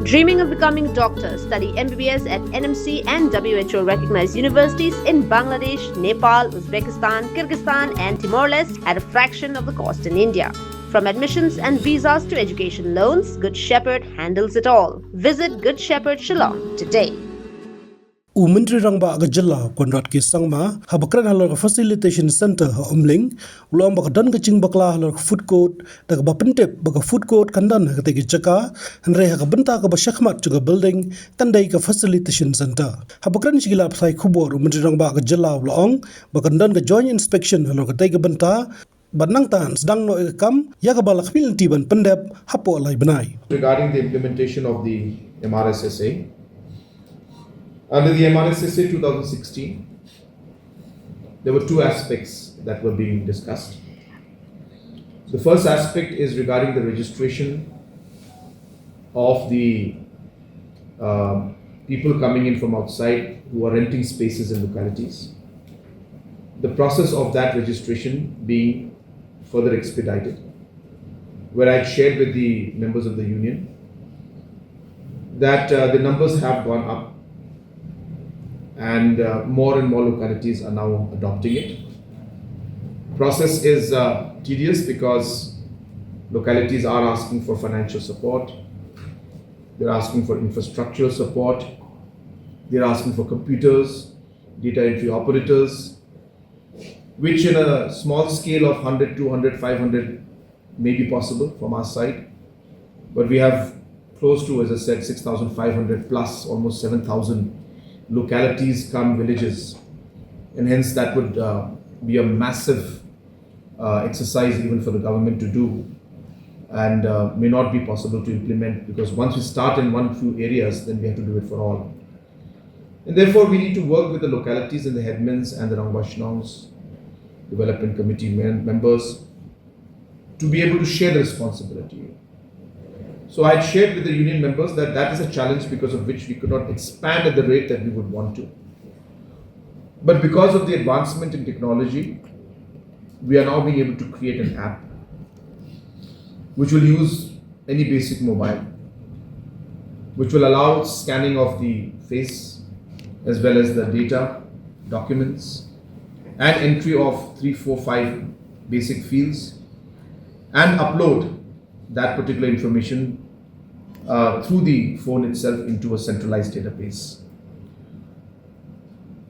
Dreaming of becoming doctors, study MBBS at NMC and WHO recognized universities in Bangladesh, Nepal, Uzbekistan, Kyrgyzstan and Timor-Leste at a fraction of the cost in India. From admissions and visas to education loans, Good Shepherd handles it all. Visit Good Shepherd Shillong today. Umintri rangba agajalla konrat ki sangma habakran halor facilitation center omling ulom bakadan kaching bakla halor food court daga Pyntip baga food court kandan hakategi chaka hanre hakabenta ka bashakmat juga building tandai ka facilitation center habakran shigila psai khubor umintri rangba agajalla ulong bakadan ka joint inspection halor kategi benta Banang tan sedang no ekam yakabala khpil tiban pendep hapo lai benai regarding the implementation of the MRSSA. Under the MRSSA 2016, there were two aspects that were being discussed. The first aspect is regarding the registration of the people coming in from outside who are renting spaces in localities. The process of that registration being further expedited, where I shared with the members of the union that the numbers have gone up and more localities are now adopting it. Process is tedious because localities are asking for financial support, they're asking for infrastructural support, they're asking for computers, data entry operators, which in a small scale of 100, 200, 500 may be possible from our side. But we have close to, as I said, 6,500 plus, almost 7,000 localities come villages, and hence that would be a massive exercise even for the government to do, and may not be possible to implement, because once we start in one few areas, then we have to do it for all. And therefore we need to work with the localities and the headmans and the Rangba Shillong's development committee members to be able to share the responsibility. So I had shared with the union members that that is a challenge because of which we could not expand at the rate that we would want to. But because of the advancement in technology, we are now being able to create an app which will use any basic mobile, which will allow scanning of the face as well as the data, documents, and entry of 3, 4, 5 basic fields, and upload that particular information through the phone itself into a centralized database.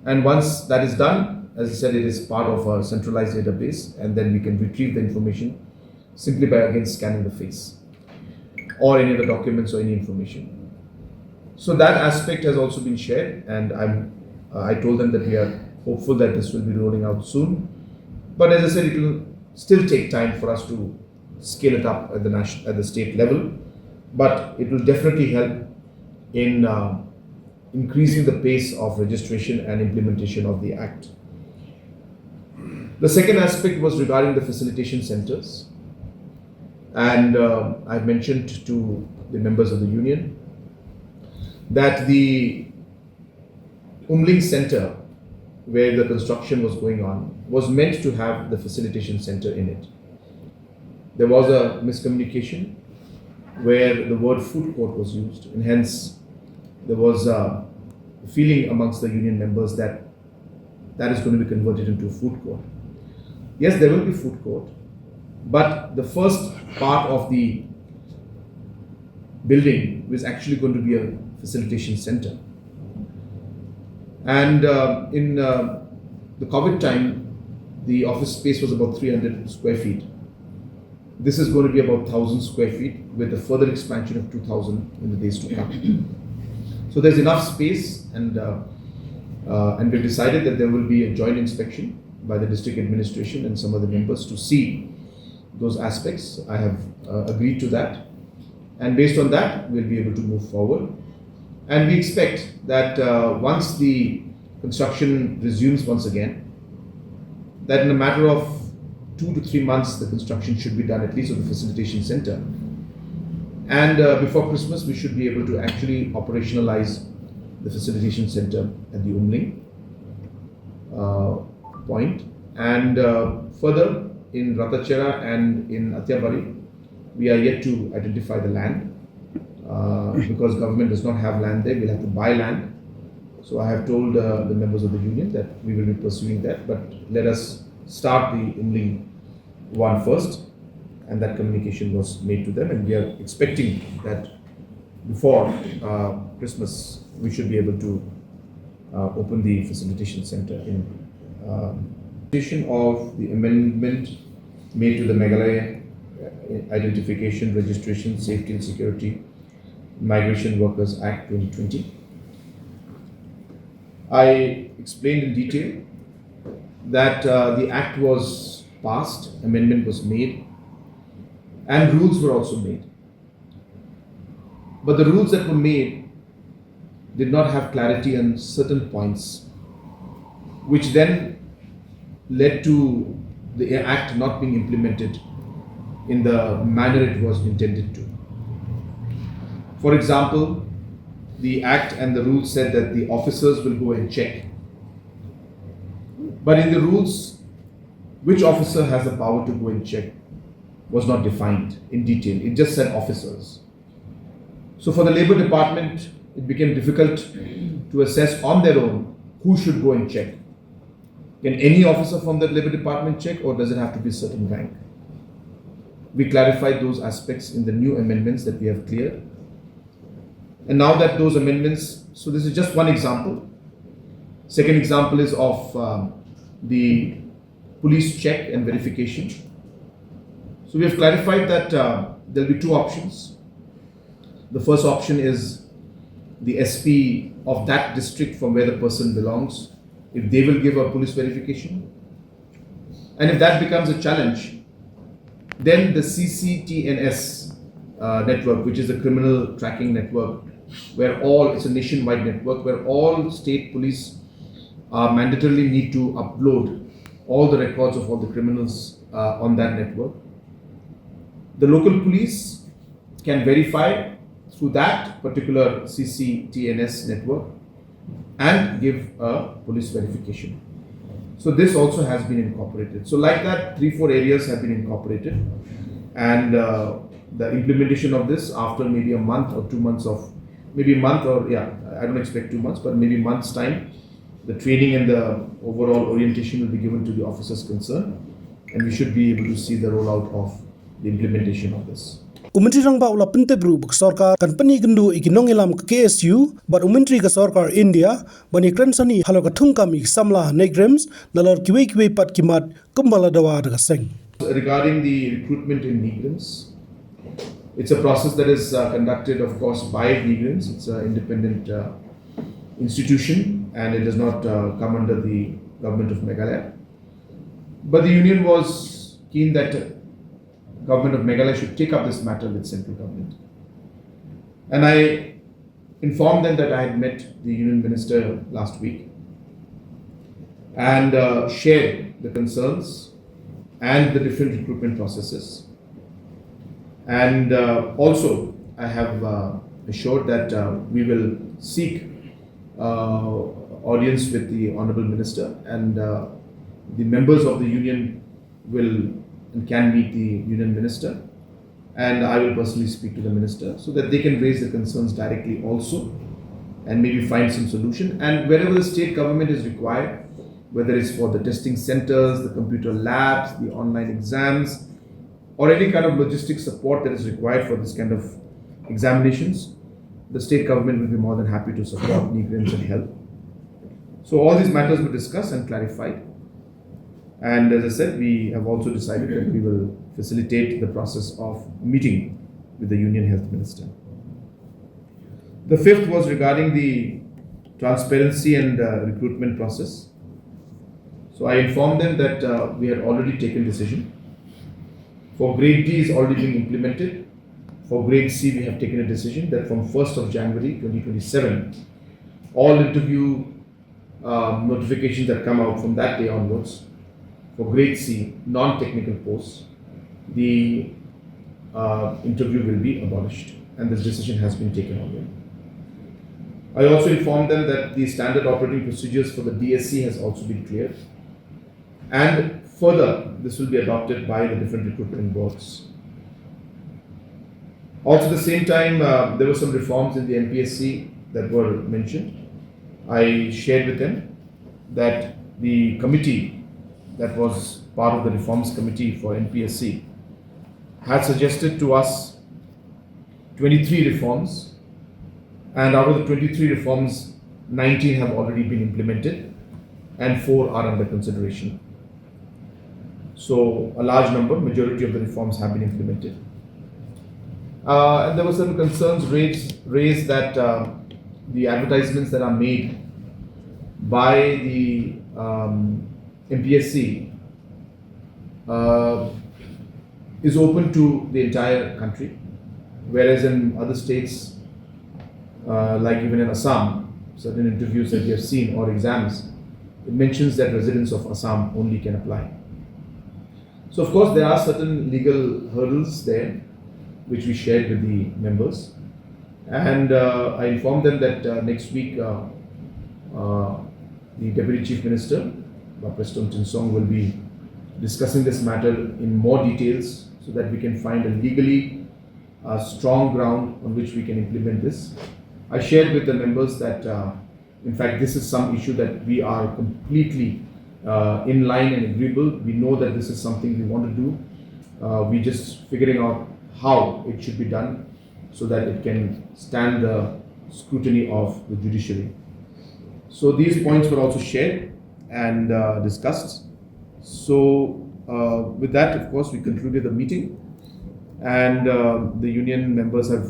And once that is done, as I said, it is part of a centralized database, and then we can retrieve the information simply by again scanning the face or any other documents or any information. So that aspect has also been shared, and I told them that we are hopeful that this will be rolling out soon. But as I said, it will still take time for us to scale it up at the state level, but it will definitely help in increasing the pace of registration and implementation of the Act. The second aspect was regarding the facilitation centers, and I've mentioned to the members of the union that the Umling Center, where the construction was going on, was meant to have the facilitation center in it. There was a miscommunication where the word food court was used, and hence there was a feeling amongst the union members that that is going to be converted into a food court. Yes, there will be food court, but the first part of the building was actually going to be a facilitation center. And in the COVID time, the office space was about 300 square feet. This is going to be about 1,000 square feet with a further expansion of 2,000 in the days to come. So there's enough space, and we've decided that there will be a joint inspection by the district administration and some of the members to see those aspects. I have agreed to that, and based on that, we'll be able to move forward. And we expect that once the construction resumes once again, that in a matter of 2 to 3 months, the construction should be done, at least of the facilitation center. And before Christmas, we should be able to actually operationalize the facilitation center at the Umling point. And further, in Ratachera and in Atiar, we are yet to identify the land. because government does not have land there, we'll have to buy land. So I have told the members of the union that we will be pursuing that, but let us start the Umling one first, and that communication was made to them, and we are expecting that before Christmas we should be able to open the facilitation center in of the amendment made to the Meghalaya Identification, Registration, Safety and Security Migration Workers Act 2020. I explained in detail that the act was passed, amendment was made, and rules were also made. But the rules that were made did not have clarity on certain points, which then led to the act not being implemented in the manner it was intended to. For example, the act and the rules said that the officers will go and check. But in the rules, which officer has the power to go and check was not defined in detail. It just said officers. So for the Labour Department, it became difficult to assess on their own who should go and check. Can any officer from the Labour Department check, or does it have to be a certain rank? We clarified those aspects in the new amendments that we have cleared. And now that those amendments, so this is just one example. Second example is of the police check and verification. So we have clarified that there will be two options. The first option is the SP of that district from where the person belongs, if they will give a police verification. And if that becomes a challenge, then the CCTNS network, which is a criminal tracking network, where it's a nationwide network where all state police mandatorily need to upload all the records of all the criminals on that network. The local police can verify through that particular CCTNS network and give a police verification. So this also has been incorporated. So like that, 3-4 areas have been incorporated, and the implementation of this after maybe a month or 2 months of, maybe a month or I don't expect 2 months, but maybe months time, the training and the overall orientation will be given to the officers concerned, and we should be able to see the rollout of the implementation of this. Umentri rang ba ula Pyntip ru bak sarkar company gundu ikinong ilam ka KSU but umentri ka sarkar India bani kransani halo ka thungkam ik samla negrems Nalor Kiwei pat kimat kumbala dawa daga seng. Regarding the recruitment in migrants, it's a process that is conducted, of course, by migrants. It's an independent institution, and it does not come under the government of Meghalaya. But the union was keen that government of Meghalaya should take up this matter with central government. And I informed them that I had met the union minister last week and shared the concerns and the different recruitment processes. And also I have assured that we will seek audience with the Honourable Minister, and the members of the union will and can meet the union minister, and I will personally speak to the minister so that they can raise the concerns directly also and maybe find some solution. And wherever the state government is required, whether it's for the testing centers, the computer labs, the online exams, or any kind of logistic support that is required for this kind of examinations, the state government will be more than happy to support migrants and help. So all these matters were discussed and clarified. And as I said, we have also decided that we will facilitate the process of meeting with the Union Health Minister. The fifth was regarding the transparency and recruitment process. So I informed them that we had already taken decision. For grade D is already being implemented. For grade C, we have taken a decision that from 1st of January 2027, all interview notifications that come out from that day onwards, for grade C, non-technical posts, the interview will be abolished, and this decision has been taken already. I also informed them that the standard operating procedures for the DSC has also been cleared, and further this will be adopted by the different recruitment boards. Also, at the same time, there were some reforms in the MPSC that were mentioned. I shared with them that the committee that was part of the reforms committee for NPSC had suggested to us 23 reforms, and out of the 23 reforms, 19 have already been implemented and 4 are under consideration. So a large number, majority of the reforms have been implemented. And there were some concerns raised that the advertisements that are made by the MPSC is open to the entire country, whereas in other states, like even in Assam, certain interviews that we have seen or exams, it mentions that residents of Assam only can apply. So of course there are certain legal hurdles there, which we shared with the members, and I informed them that next week the Deputy Chief Minister, President Tinsong, will be discussing this matter in more details so that we can find a legally strong ground on which we can implement this. I shared with the members that in fact this is some issue that we are completely in line and agreeable. We know that this is something we want to do. We just figuring out how it should be done so that it can stand the scrutiny of the judiciary. So these points were also shared and discussed. So with that, of course, we concluded the meeting, and the union members have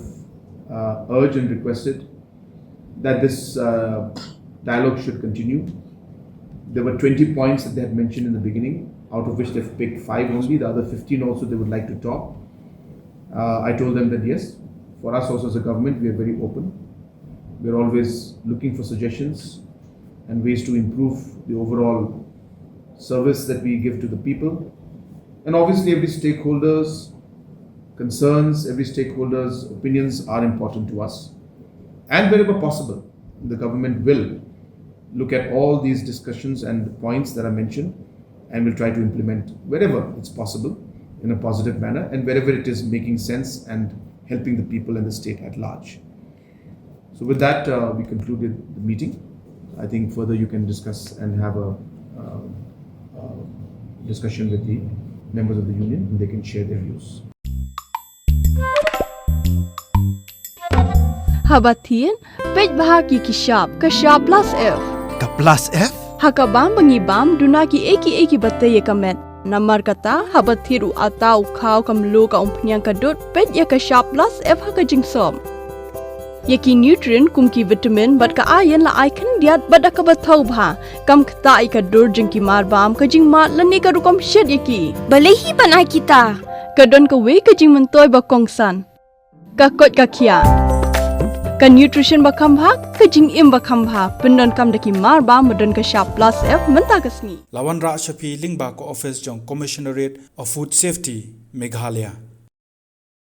urged and requested that this dialogue should continue. There were 20 points that they had mentioned in the beginning, out of which they've picked 5 only. The other 15 also they would like to talk. I told them that yes, for us also as a government, we are very open. We are always looking for suggestions and ways to improve the overall service that we give to the people. And obviously every stakeholder's concerns, every stakeholder's opinions are important to us. And wherever possible, the government will look at all these discussions and points that are mentioned and will try to implement wherever it's possible in a positive manner and wherever it is making sense and helping the people and the state at large. So with that, we concluded the meeting. I think further you can discuss and have a discussion with the members of the union and they can share their views. Habatin, page bahagi kishap, kashap plus F. Ka plus F? Hakabam bangibam dunaki eki bataya kamet. Namar kata habathiru atau kau kamlu ka umpnyang kadut pet ya ka sharp plus F ha ka jingsom. Yaki nutrient kumki vitamin bat ka iron la icon diat bat ka bathau bha kam kta I ka dur jingki marbam ka jingmat lani ka rukom shed yaki. Balehi banai kita. Kadon ka we ka jing mentoy ba Kongsan. Ka kot ka kia. Ka nutrition ba kambha ka jing im ba kambha pendon kam daki marba modon ka sharp plus F menta ka sngi. Lawan Ra Shafi Lingba ko office jong Commissionerate of Food Safety Meghalaya.